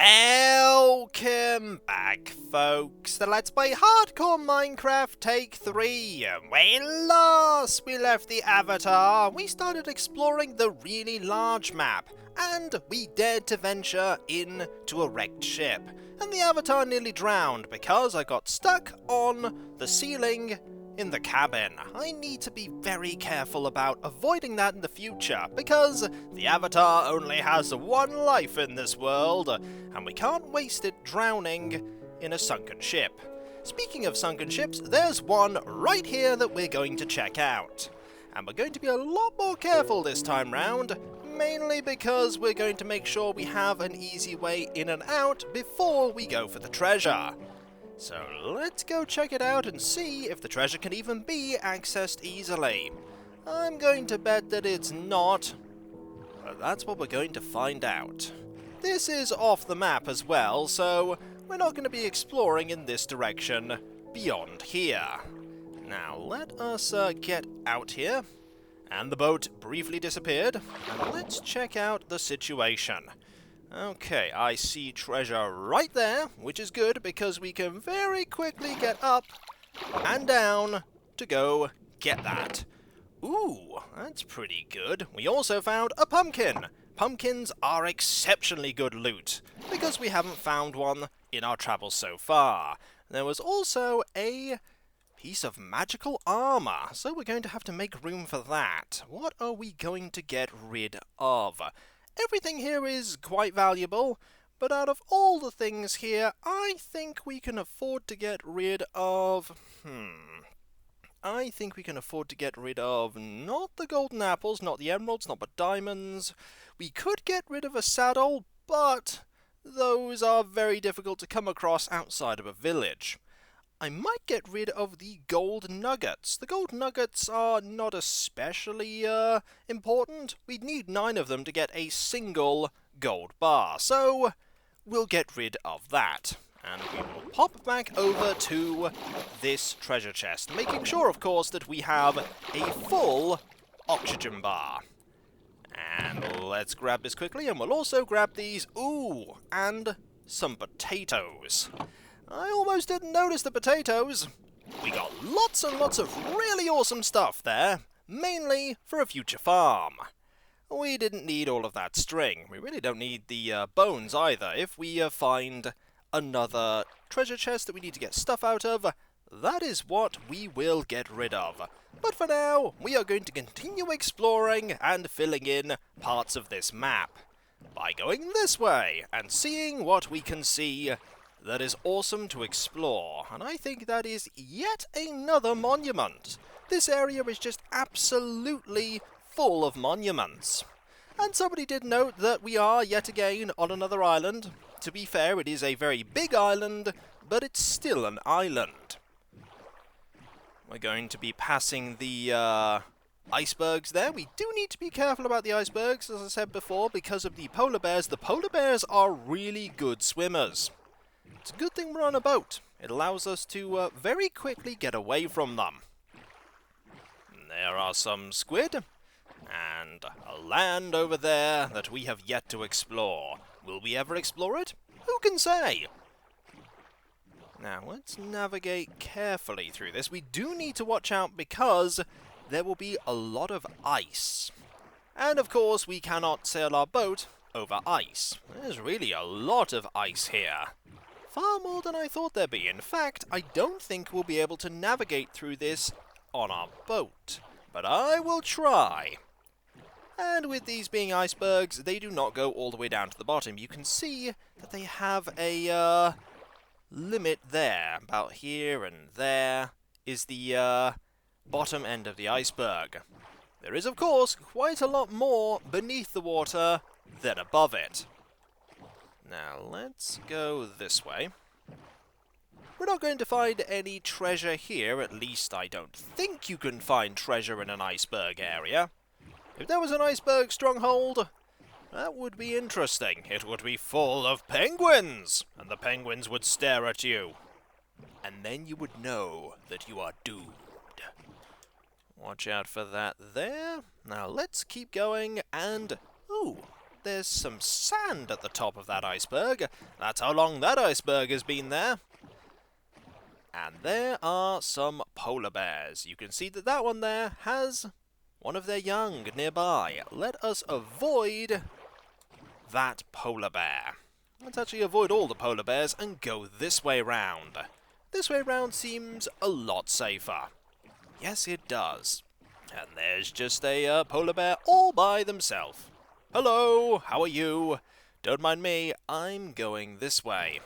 Welcome back, folks, to Let's Play Hardcore Minecraft Take 3. When last we left the Avatar, we started exploring the really large map, and we dared to venture into a wrecked ship. And the Avatar nearly drowned because I got stuck on the ceiling in the cabin. I need to be very careful about avoiding that in the future, because the Avatar only has one life in this world, and we can't waste it drowning in a sunken ship. Speaking of sunken ships, there's one right here that we're going to check out. And we're going to be a lot more careful this time round, mainly because we're going to make sure we have an easy way in and out before we go for the treasure. So let's go check it out and see if the treasure can even be accessed easily. I'm going to bet that it's not, but that's what we're going to find out. This is off the map as well, so we're not going to be exploring in this direction beyond here. Now let us get out here, and the boat briefly disappeared, and let's check out the situation. Okay, I see treasure right there, which is good because we can very quickly get up and down to go get that. Ooh, that's pretty good. We also found a pumpkin. Pumpkins are exceptionally good loot because we haven't found one in our travels so far. There was also a piece of magical armor, so we're going to have to make room for that. What are we going to get rid of? Everything here is quite valuable, but out of all the things here, I think we can afford to get rid of... I think we can afford to get rid of not the golden apples, not the emeralds, not the diamonds. We could get rid of a saddle, but those are very difficult to come across outside of a village. I might get rid of the gold nuggets. The gold nuggets are not especially important. We'd need 9 of them to get a single gold bar, so we'll get rid of that. And we will pop back over to this treasure chest, making sure, of course, that we have a full oxygen bar. And let's grab this quickly, and we'll also grab these, and some potatoes. I almost didn't notice the potatoes. We got lots and lots of really awesome stuff there, mainly for a future farm. We didn't need all of that string. We really don't need the bones either. If we find another treasure chest that we need to get stuff out of, that is what we will get rid of. But for now, we are going to continue exploring and filling in parts of this map by going this way and seeing what we can see that is awesome to explore, and I think that is yet another monument. This area is just absolutely full of monuments. And somebody did note that we are yet again on another island. To be fair, it is a very big island, but it's still an island. We're going to be passing the icebergs there. We do need to be careful about the icebergs, as I said before, because of the polar bears. The polar bears are really good swimmers. It's a good thing we're on a boat. It allows us to very quickly get away from them. And there are some squid, and a land over there that we have yet to explore. Will we ever explore it? Who can say? Now, let's navigate carefully through this. We do need to watch out because there will be a lot of ice. And of course, we cannot sail our boat over ice. There's really a lot of ice here. Far more than I thought there'd be. In fact, I don't think we'll be able to navigate through this on our boat. But I will try. And with these being icebergs, they do not go all the way down to the bottom. You can see that they have a limit there. About here and there is the bottom end of the iceberg. There is, of course, quite a lot more beneath the water than above it. Now, let's go this way. We're not going to find any treasure here, at least I don't think you can find treasure in an iceberg area. If there was an iceberg stronghold, that would be interesting. It would be full of penguins, and the penguins would stare at you. And then you would know that you are doomed. Watch out for that there. Now, let's keep going, and... there's some sand at the top of that iceberg. That's how long that iceberg has been there. And there are some polar bears. You can see that that one there has one of their young nearby. Let us avoid that polar bear. Let's actually avoid all the polar bears and go this way round. This way round seems a lot safer. Yes, it does. And there's just a polar bear all by themselves. Hello, how are you? Don't mind me, I'm going this way.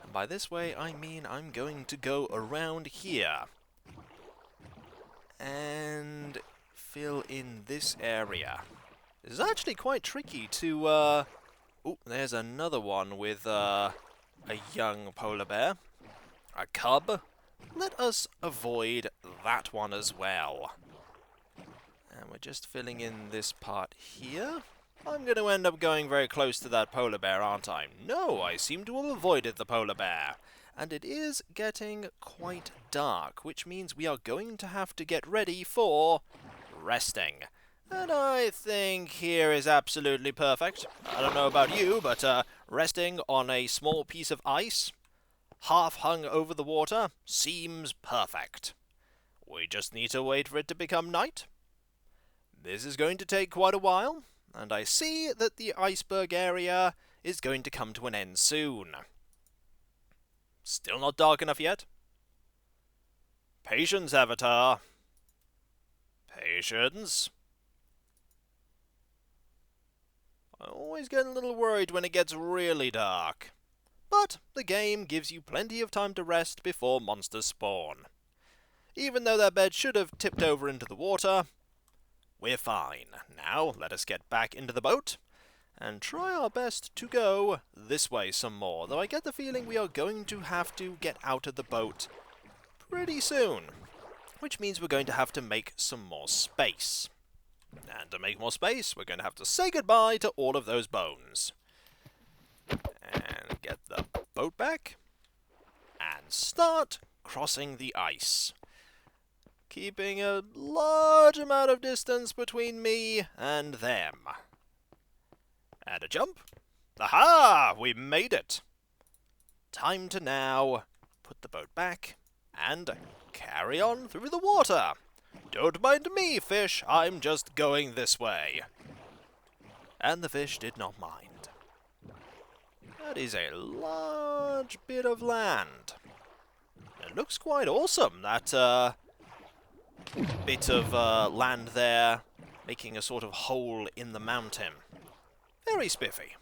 And by this way, I mean I'm going to go around here. And fill in this area. This is actually quite tricky to, Oh, there's another one with, a young polar bear. A cub. Let us avoid that one as well. And we're just filling in this part here. I'm going to end up going very close to that polar bear, aren't I? No, I seem to have avoided the polar bear. And it is getting quite dark, which means we are going to have to get ready for resting. And I think here is absolutely perfect. I don't know about you, but resting on a small piece of ice, half hung over the water, seems perfect. We just need to wait for it to become night. This is going to take quite a while, and I see that the iceberg area is going to come to an end soon. Still not dark enough yet? Patience, Avatar. Patience. I always get a little worried when it gets really dark. But the game gives you plenty of time to rest before monsters spawn. Even though their bed should have tipped over into the water, we're fine. Now, let us get back into the boat and try our best to go this way some more, though I get the feeling we are going to have to get out of the boat pretty soon, which means we're going to have to make some more space. And to make more space, we're going to have to say goodbye to all of those bones. And get the boat back and start crossing the ice, keeping a large amount of distance between me and them. And a jump. Aha! We made it! Time to now put the boat back and carry on through the water. Don't mind me, fish, I'm just going this way. And the fish did not mind. That is a large bit of land. It looks quite awesome, that bit of land there, making a sort of hole in the mountain. Very spiffy.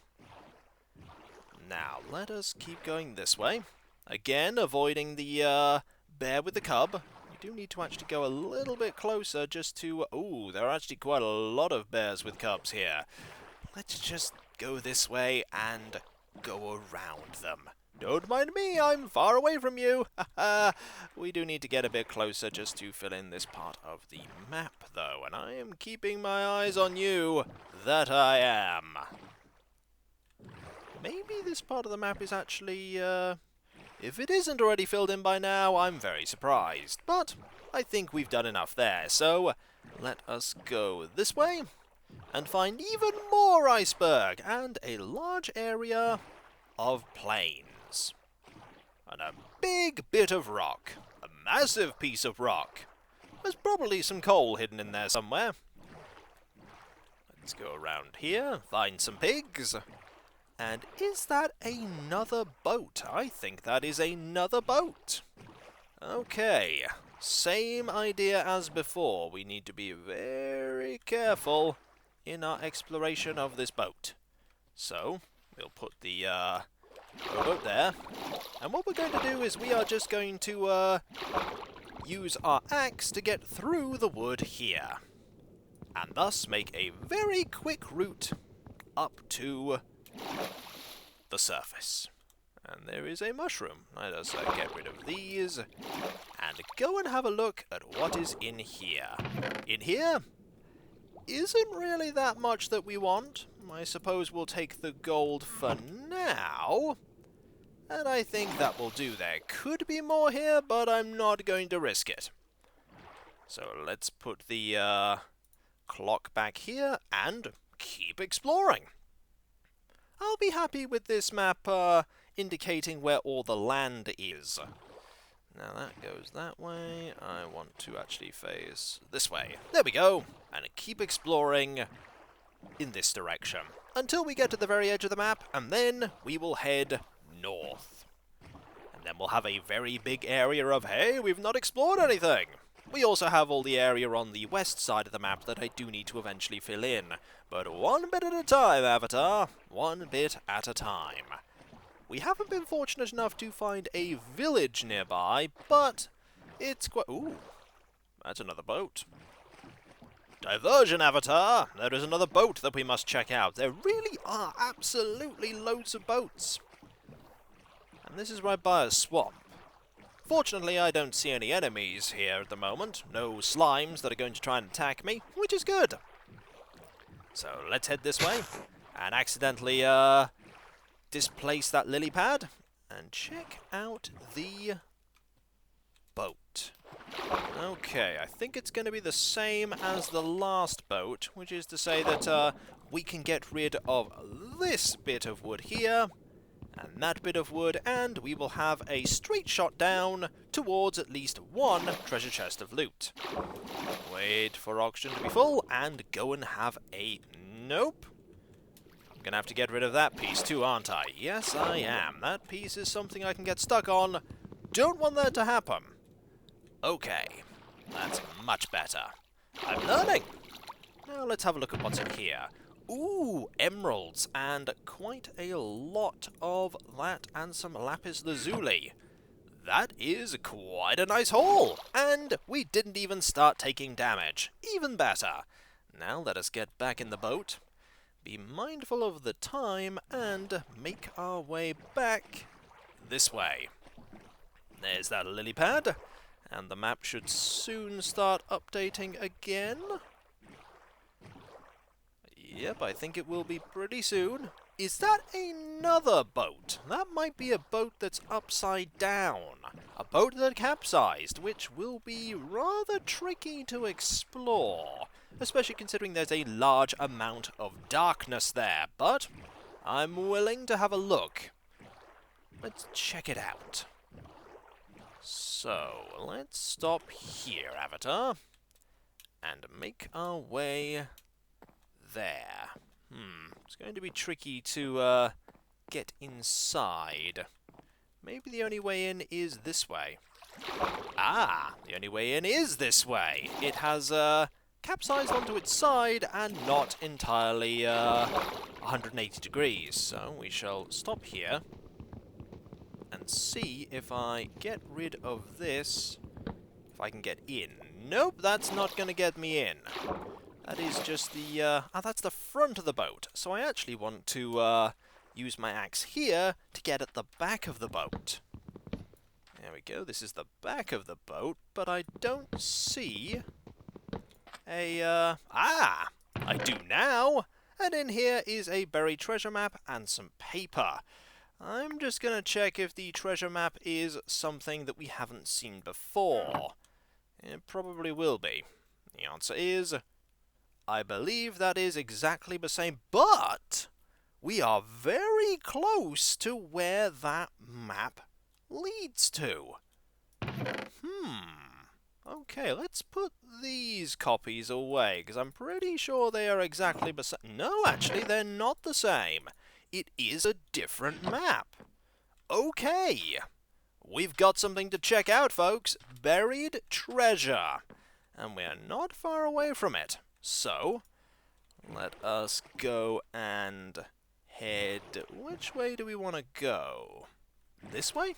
Now, let us keep going this way. Again, avoiding the bear with the cub. We do need to actually go a little bit closer just to... Ooh, there are actually quite a lot of bears with cubs here. Let's just go this way and go around them. Don't mind me, I'm far away from you. We do need to get a bit closer just to fill in this part of the map, though, and I am keeping my eyes on you. That I am. Maybe this part of the map is actually, if it isn't already filled in by now, I'm very surprised. But I think we've done enough there, so let us go this way and find even more iceberg and a large area of plains. And a big bit of rock. A massive piece of rock. There's probably some coal hidden in there somewhere. Let's go around here, find some pigs. And is that another boat? I think that is another boat. Okay, same idea as before. We need to be very careful in our exploration of this boat. So, we'll put the boat there. And what we're going to do is we are just going to use our axe to get through the wood here. And thus make a very quick route up to the surface. And there is a mushroom. Let us get rid of these and go and have a look at what is in here. In here isn't really that much that we want. I suppose we'll take the gold for now. And I think that will do. There could be more here, but I'm not going to risk it. So let's put the clock back here and keep exploring. I'll be happy with this map indicating where all the land is. Now that goes that way. I want to actually face this way. There we go. And keep exploring in this direction until we get to the very edge of the map, and then we will head north. And then we'll have a very big area of, hey, we've not explored anything. We also have all the area on the west side of the map that I do need to eventually fill in. But one bit at a time, Avatar. One bit at a time. We haven't been fortunate enough to find a village nearby, but it's quite... Ooh, that's another boat. Diversion, Avatar! There is another boat that we must check out. There really are absolutely loads of boats. And this is right by a swamp. Fortunately, I don't see any enemies here at the moment. No slimes that are going to try and attack me, which is good. So let's head this way and accidentally displace that lily pad and check out the boat. Okay, I think it's going to be the same as the last boat, which is to say that we can get rid of this bit of wood here and that bit of wood, and we will have a straight shot down towards at least one treasure chest of loot. Wait for oxygen to be full and go and have a... Nope. I'm gonna have to get rid of that piece too, aren't I? Yes, I am. That piece is something I can get stuck on. Don't want that to happen. Okay, that's much better. I'm learning. Now let's have a look at what's in here. Ooh, emeralds, and quite a lot of that, and some lapis lazuli. That is quite a nice haul, and we didn't even start taking damage. Even better. Now let us get back in the boat, be mindful of the time, and make our way back this way. There's that lily pad, and the map should soon start updating again. Yep, I think it will be pretty soon. Is that another boat? That might be a boat that's upside down. A boat that capsized, which will be rather tricky to explore, especially considering there's a large amount of darkness there. But I'm willing to have a look. Let's check it out. So, let's stop here, Avatar, and make our way there. It's going to be tricky to get inside. Maybe the only way in is this way. Ah, the only way in is this way. It has capsized onto its side and not entirely 180 degrees. So we shall stop here and see if I get rid of this, if I can get in. Nope, that's not going to get me in. That is just the, that's the front of the boat. So I actually want to, use my axe here to get at the back of the boat. There we go, this is the back of the boat, but I don't see a, I do now! And in here is a buried treasure map and some paper. I'm just gonna check if the treasure map is something that we haven't seen before. It probably will be. The answer is... I believe that is exactly the same, but we are very close to where that map leads to. Okay, let's put these copies away, because I'm pretty sure they are exactly the same. No, actually, they're not the same. It is a different map. Okay, we've got something to check out, folks. Buried treasure. And we're not far away from it. So, let us go and head... Which way do we want to go? This way?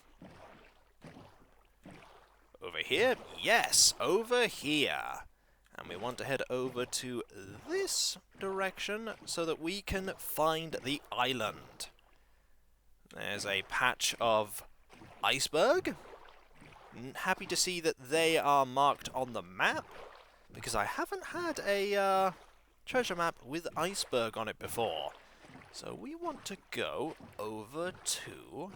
Over here? Yes, over here. And we want to head over to this direction so that we can find the island. There's a patch of iceberg. Happy to see that they are marked on the map, because I haven't had a treasure map with iceberg on it before. So we want to go over to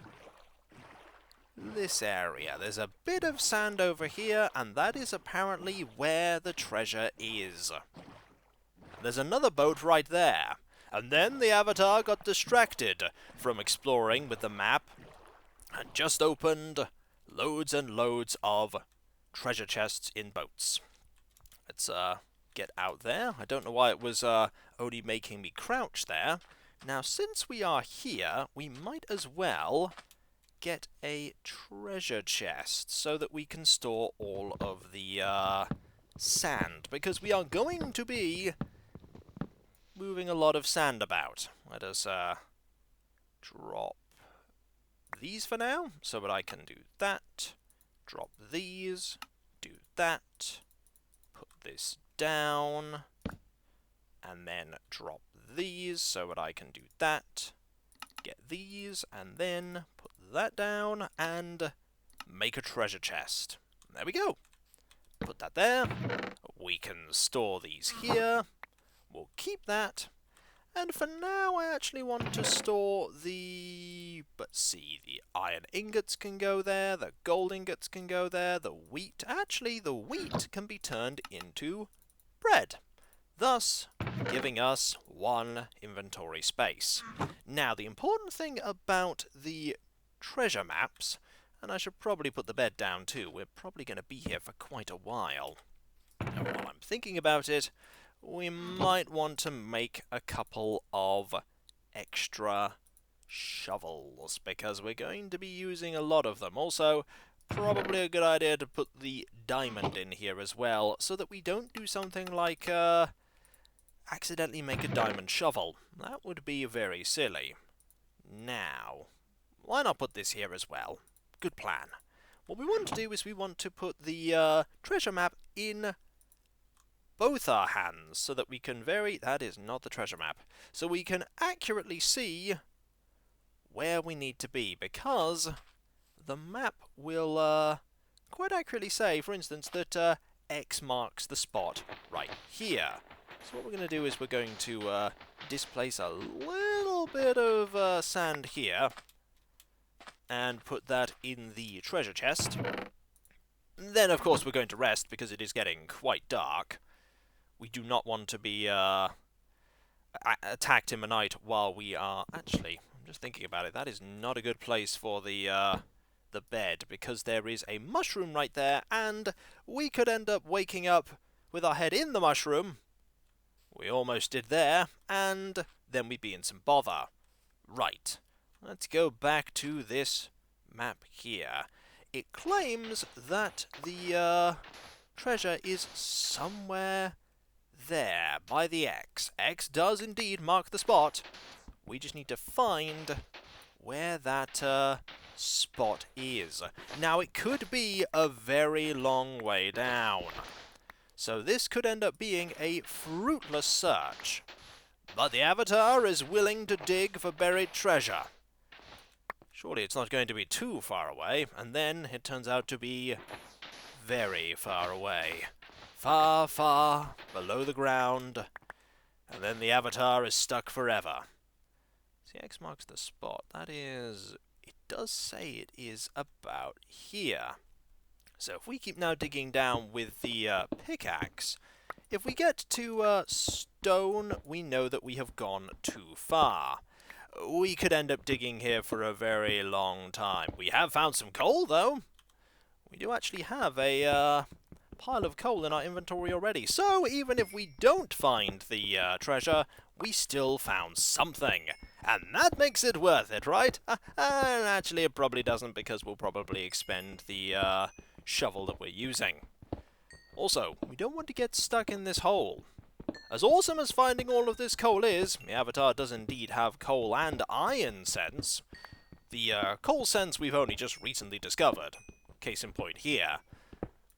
this area. There's a bit of sand over here, and that is apparently where the treasure is. There's another boat right there. And then the Avatar got distracted from exploring with the map and just opened loads and loads of treasure chests in boats. Let's get out there. I don't know why it was only making me crouch there. Now, since we are here, we might as well get a treasure chest so that we can store all of the sand, because we are going to be moving a lot of sand about. Let us drop these for now, so that I can do that. Drop these, do that, put this down, and then drop these so that I can do that. Get these, and then put that down, and make a treasure chest. There we go. Put that there. We can store these here. We'll keep that. And for now, I actually want to store the... Let's see, the iron ingots can go there, the gold ingots can go there, the wheat... Actually, the wheat can be turned into bread, thus giving us 1 inventory space. Now, the important thing about the treasure maps, and I should probably put the bed down too, we're probably going to be here for quite a while. And while I'm thinking about it, we might want to make a couple of extra shovels, because we're going to be using a lot of them. Also, probably a good idea to put the diamond in here as well, so that we don't do something like accidentally make a diamond shovel. That would be very silly. Now, why not put this here as well? Good plan. What we want to do is we want to put the treasure map in both our hands, so that we can that is not the treasure map, so we can accurately see where we need to be, because the map will quite accurately say, for instance, that X marks the spot right here. So what we're going to do is we're going to displace a little bit of sand here, and put that in the treasure chest. Then, of course, we're going to rest, because it is getting quite dark. We do not want to be attacked in the night while we are... Actually, I'm just thinking about it. That is not a good place for the bed, because there is a mushroom right there, and we could end up waking up with our head in the mushroom. We almost did there, and then we'd be in some bother. Right. Let's go back to this map here. It claims that the treasure is somewhere there, by the X. X does indeed mark the spot. We just need to find where that spot is. Now, it could be a very long way down, so this could end up being a fruitless search. But the Avatar is willing to dig for buried treasure. Surely it's not going to be too far away, and then it turns out to be very far away. Far, far below the ground, and then the Avatar is stuck forever. See, X marks the spot. That is... It does say it is about here. So if we keep now digging down with the pickaxe, if we get to stone, we know that we have gone too far. We could end up digging here for a very long time. We have found some coal, though. We do actually have a pile of coal in our inventory already. So even if we don't find the treasure, we still found something. And that makes it worth it, right? And actually, it probably doesn't, because we'll probably expend the shovel that we're using. Also, we don't want to get stuck in this hole. As awesome as finding all of this coal is, the Avatar does indeed have coal and iron sense. The coal sense we've only just recently discovered. Case in point here.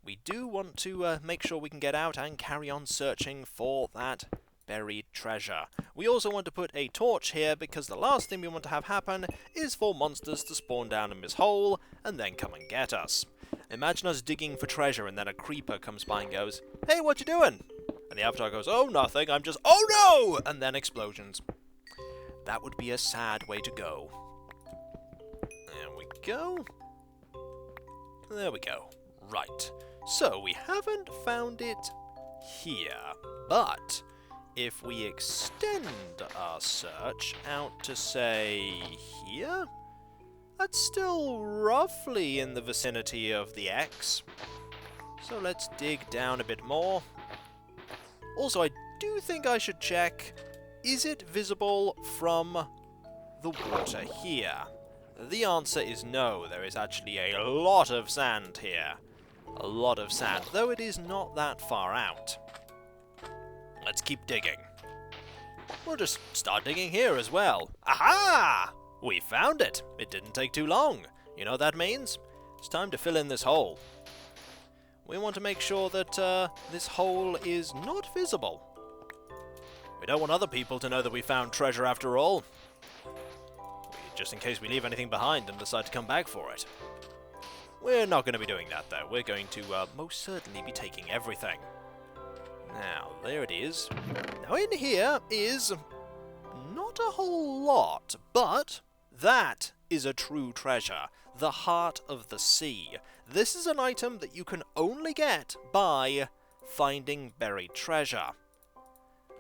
We do want to make sure we can get out and carry on searching for that buried treasure. We also want to put a torch here, because the last thing we want to have happen is for monsters to spawn down in this hole and then come and get us. Imagine us digging for treasure and then a creeper comes by and goes, "Hey, what you doing?" And the Avatar goes, "Oh, nothing, I'm just... Oh no!" And then explosions. That would be a sad way to go. There we go. There we go. Right. So, we haven't found it here, but if we extend our search out to, say, here, that's still roughly in the vicinity of the X. So let's dig down a bit more. Also, I do think I should check, is it visible from the water here? The answer is no, there is actually a lot of sand here. A lot of sand, though it is not that far out. Let's keep digging. We'll just start digging here as well. Aha! We found it! It didn't take too long. You know what that means? It's time to fill in this hole. We want to make sure that this hole is not visible. We don't want other people to know that we found treasure after all. Just in case we leave anything behind and decide to come back for it. We're not going to be doing that though. We're going to most certainly be taking everything. Now, there it is. Now in here is not a whole lot, but that is a true treasure. The Heart of the Sea. This is an item that you can only get by finding buried treasure.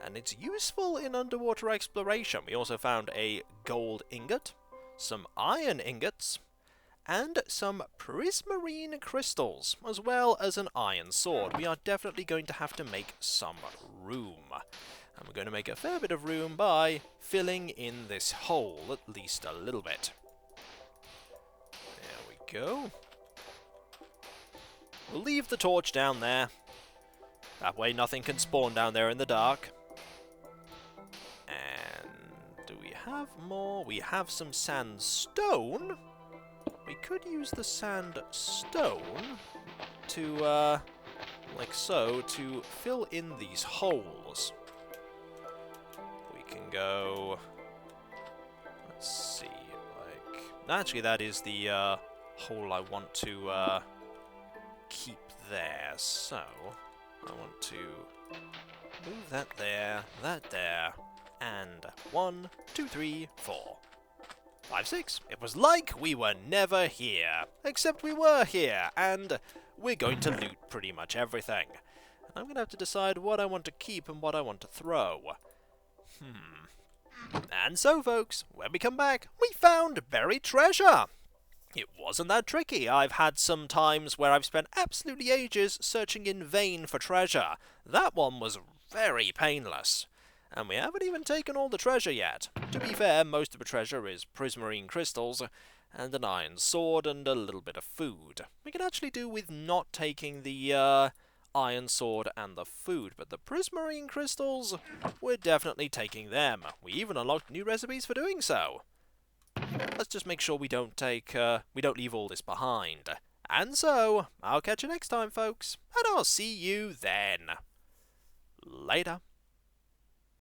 And it's useful in underwater exploration. We also found a gold ingot, some iron ingots, and some prismarine crystals, as well as an iron sword. We are definitely going to have to make some room. And we're going to make a fair bit of room by filling in this hole, at least a little bit. There we go. We'll leave the torch down there. That way nothing can spawn down there in the dark. And do we have more? We have some sandstone. We could use the sandstone to, like so, to fill in these holes. We can go, let's see, like, actually that is the hole I want to keep there, so I want to move that there, and 1, 2, 3, 4. 5, 6. It was like we were never here. Except we were here, and we're going to loot pretty much everything. And I'm going to have to decide what I want to keep and what I want to throw. And so, folks, when we come back, we found buried treasure! It wasn't that tricky. I've had some times where I've spent absolutely ages searching in vain for treasure. That one was very painless. And we haven't even taken all the treasure yet. To be fair, most of the treasure is prismarine crystals, and an iron sword, and a little bit of food. We can actually do with not taking the iron sword and the food, but the prismarine crystals, we're definitely taking them. We even unlocked new recipes for doing so. Let's just make sure we don't leave all this behind. And so, I'll catch you next time, folks, and I'll see you then. Later.